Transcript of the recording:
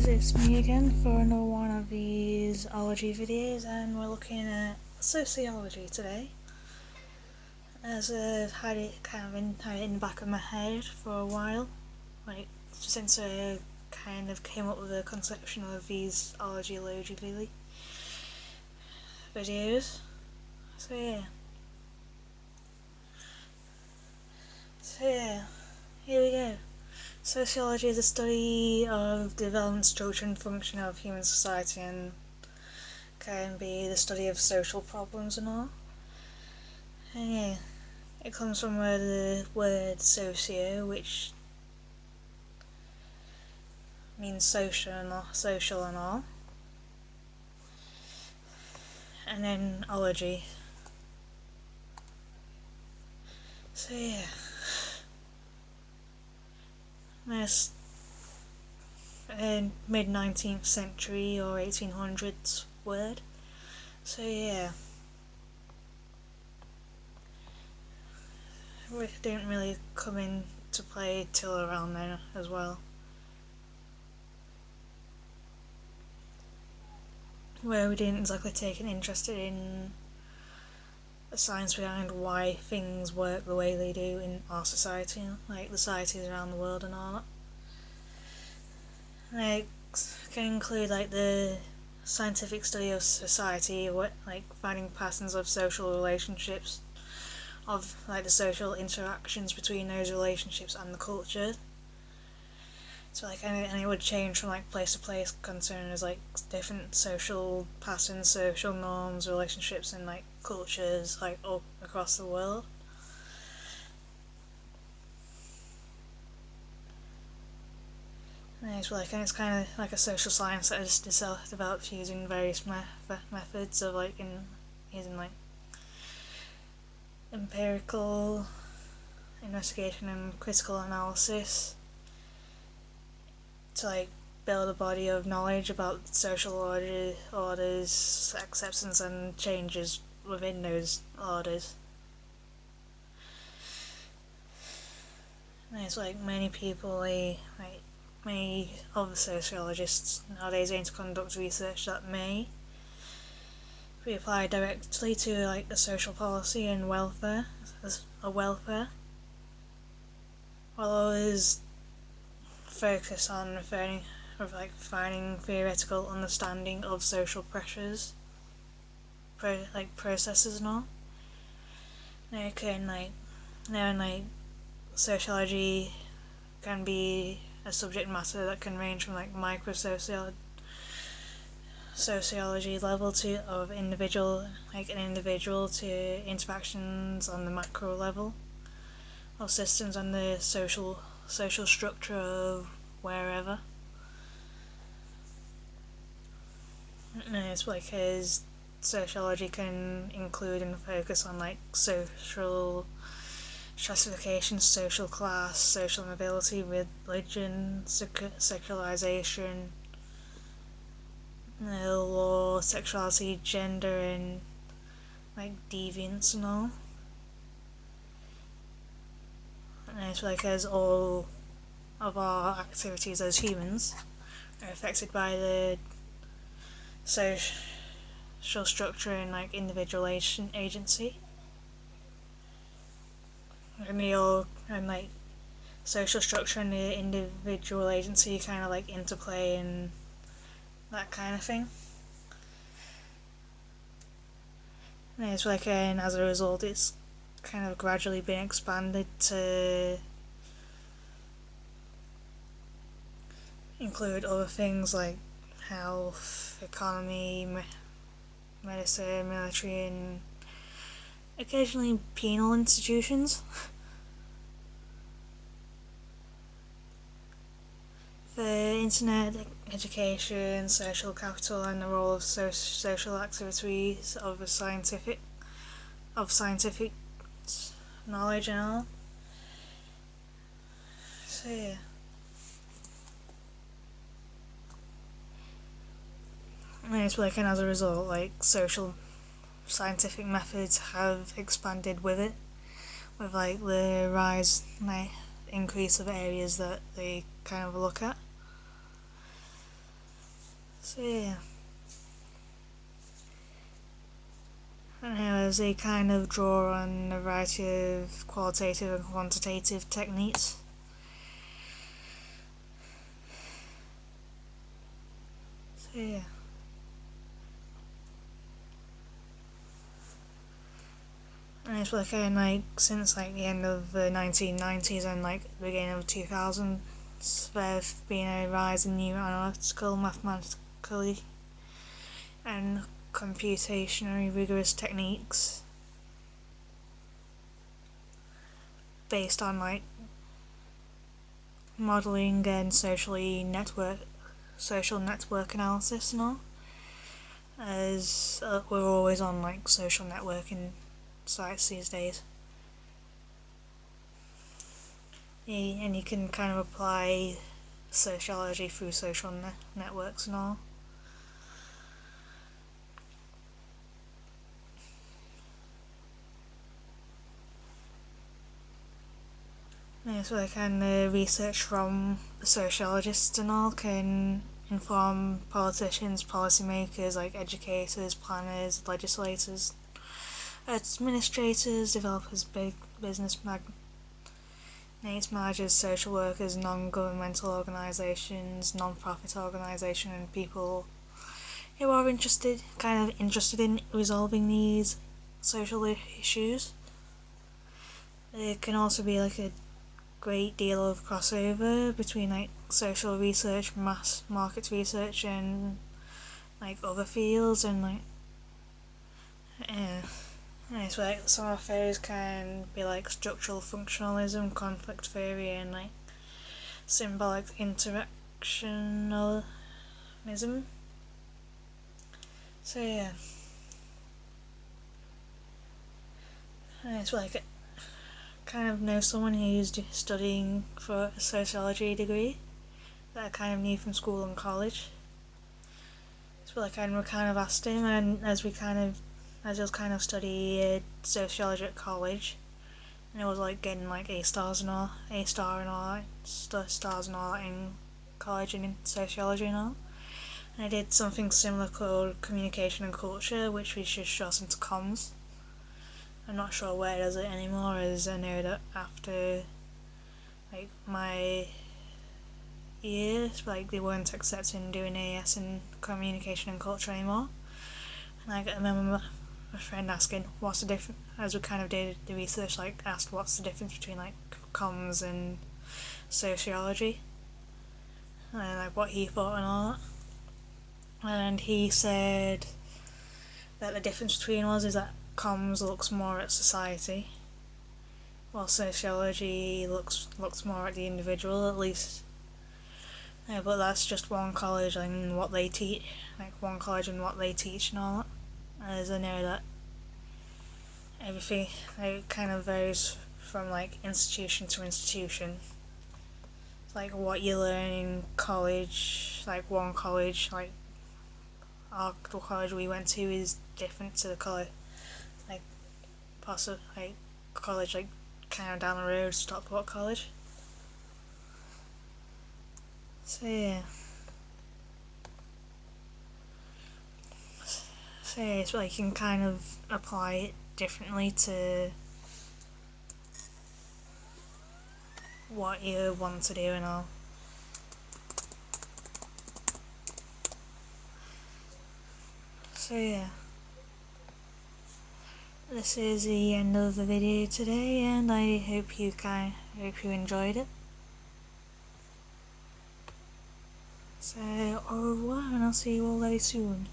guys, it's me again for another one of these ology videos, and we're looking at sociology today. As I've had it had it in the back of my head for a while, like since I kind of came up with the conception of these ology videos. So yeah, here we go. Sociology is a study of the development, structure and function of human society, and can be the study of social problems and all. And yeah, it comes from the word socio, which means social and all. And then ology. So yeah, that's a mid-19th century or 1800s word. So yeah, it didn't really come into play till around then as well, where we didn't exactly take an interest in the science behind why things work the way they do in our society, like the societies around the world and all that. Like, can include like the scientific study of society, like finding patterns of social relationships, of like the social interactions between those relationships and the culture. So like, and it would change from like place to place, concerning as like different social patterns, social norms, relationships, and like cultures like all across the world. And it's kind of like a social science that is developed using various methods of like using like empirical investigation and critical analysis to like build a body of knowledge about social orders, acceptance and changes within those orders. And it's like many other sociologists nowadays aim to conduct research that may be applied directly to like the social policy and welfare, while others focus on finding theoretical understanding of social pressures, processes and all. Sociology can be a subject matter that can range from like micro sociology level of an individual to interactions on the macro level of systems and the social structure of wherever. And it's like as sociology can include and focus on like social stratification, social class, social mobility, religion, sexualization, law, sexuality, gender, and like deviance and all. And it's like as all of our activities as humans are affected by the social structure and like individual agency. And like social structure and the individual agency kind of like interplay and that kind of thing. And it's like, and as a result, it's kind of gradually been expanded to include other things like health, economy, medicine, military, and occasionally penal institutions. The internet, education, social capital, and the role of social activities of scientific knowledge and all. So yeah. And it's like, and as a result, like social scientific methods have expanded with it, with like the rise, increase of areas that they kind of look at. So yeah. And as they kind of draw on a variety of qualitative and quantitative techniques. So yeah. And it's looking like since like the end of the 1990s and like the beginning of 2000s, there's been a rise in new analytical, mathematically, and computationally rigorous techniques based on like modelling and social network analysis and all. As we're always on like social networking sites these days. And you can kind of apply sociology through social networks and all. Yeah, so like, and the research from sociologists and all can inform politicians, policymakers, like educators, planners, legislators, administrators, developers, big business magnates, managers, social workers, non-governmental organisations, non-profit organisations, and people who are interested in resolving these social issues. It can also be like a great deal of crossover between like social research, mass market research, and like other fields, and like it's like some of those can be like structural functionalism, conflict theory, and like symbolic interactionalism. So yeah, it's like I kind of know someone who's studying for a sociology degree that I kind of knew from school and college. So like I kind of asked him, and as he was kind of studying sociology at college, and it was like getting like A star and all in college and in sociology and all. And I did something similar called communication and culture, which was just shot into comms. I'm not sure where it does it anymore, as I know that after like my years, like they weren't accepting doing AS in communication and culture anymore. And I remember my friend asking what's the difference, as we kind of did the research, like asked what's the difference between like comms and sociology, and like what he thought and all that. And he said that the difference between us is that comms looks more at society, while sociology looks more at the individual, at least. Yeah, but that's just one college and what they teach, and all that. As I know that everything like, kind of varies from like institution to institution. Like what you learn in college, like one college, like our college we went to is different to the college, like possibly like college like kind of down the road, Stockport College. So yeah. So yeah, it's like you can kind of apply it differently to what you want to do and all. So yeah. This is the end of the video today, and I hope you enjoyed it. So au revoir, and I'll see you all very soon.